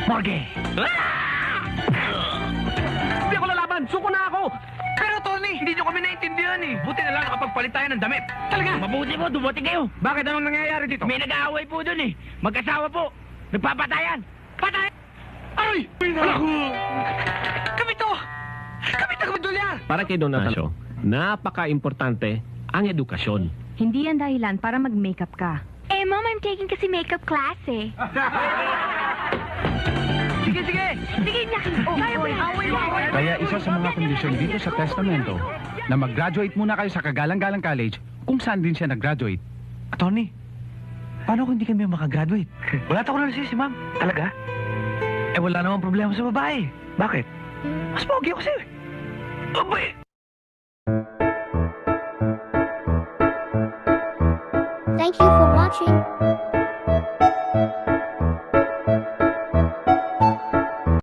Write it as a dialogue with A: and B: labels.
A: Morgue!
B: Hindi ako lalaban! Suko na ako!
A: Pero, Tony, hindi nyo kami naintindihan eh. Buti na lang nakapagpalit tayo ng damit.
B: Talaga?
C: Mabuti po, dumating kayo.
B: Bakit anong nangyayari dito?
C: May nag-aaway po dun eh. Mag-asawa po. Nagpapatayan.
B: Patay! Ay!
A: Kami to! Kami taga-Dolyar!
D: Para kay Don Natasio, napaka-importante ang edukasyon.
E: Hindi yan dahilan para mag-makeup ka.
F: Eh, Mom, I'm taking kasi makeup class eh.
A: Sige, sige!
F: Sige na. Oh, kaya mo yan.
G: Kaya isa sa mga kondisyon dito sa testamento na mag-graduate muna kayo sa Kagalang-Galang College kung saan din siya nag-graduate.
A: Tony, paano kung hindi kami makagraduate? Wala ako na si Ma'am. Talaga? Eh, wala namang problema sa babae. Bakit? Mas pogi ako sa'yo. Abay!
H: Thank you for watching.